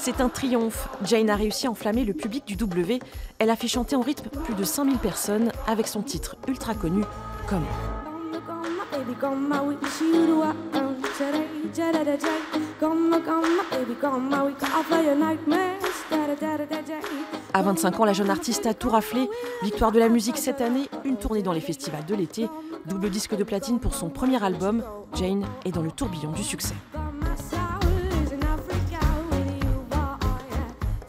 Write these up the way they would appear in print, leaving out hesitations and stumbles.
C'est un triomphe. Jane a réussi à enflammer le public du W. Elle a fait chanter en rythme plus de 5000 personnes avec son titre ultra connu, Come. À 25 ans, la jeune artiste a tout raflé. Victoire de la musique cette année, une tournée dans les festivals de l'été, double disque de platine pour son premier album. Jane est dans le tourbillon du succès.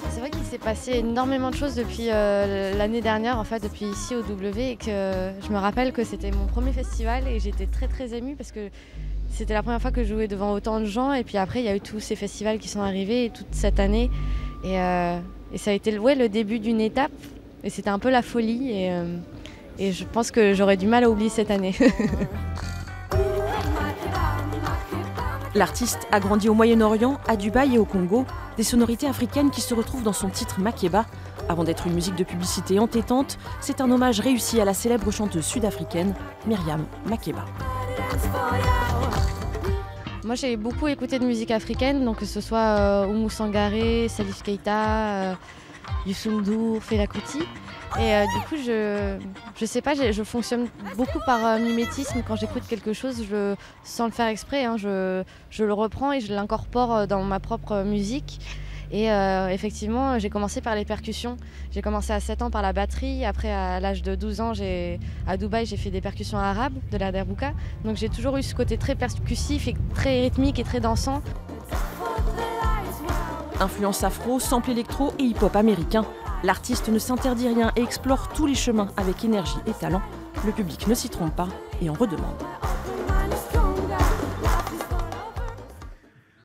C'est vrai qu'il s'est passé énormément de choses depuis l'année dernière, en fait, depuis ici au W, et que je me rappelle que c'était mon premier festival et j'étais très émue parce que c'était la première fois que je jouais devant autant de gens, et puis après il y a eu tous ces festivals qui sont arrivés toute cette année, et ça a été le début d'une étape, et c'était un peu la folie, et je pense que j'aurais du mal à oublier cette année. L'artiste a grandi au Moyen-Orient, à Dubaï et au Congo, des sonorités africaines qui se retrouvent dans son titre Makeba. Avant d'être une musique de publicité entêtante, c'est un hommage réussi à la célèbre chanteuse sud-africaine Myriam Makeba. Moi j'ai beaucoup écouté de musique africaine, donc que ce soit Oumou Sangaré, Salif Keita, Youssou N'Dour, Fela Kuti. Et du coup, je sais pas, je fonctionne beaucoup par mimétisme. Quand j'écoute quelque chose, sans le faire exprès, hein, je le reprends et je l'incorpore dans ma propre musique. Et effectivement, j'ai commencé par les percussions. J'ai commencé à 7 ans par la batterie. Après, à l'âge de 12 ans, à Dubaï, j'ai fait des percussions arabes, de la derbouka. Donc j'ai toujours eu ce côté très percussif et très rythmique et très dansant. Influence afro, sample électro et hip-hop américain. L'artiste ne s'interdit rien et explore tous les chemins avec énergie et talent. Le public ne s'y trompe pas et en redemande.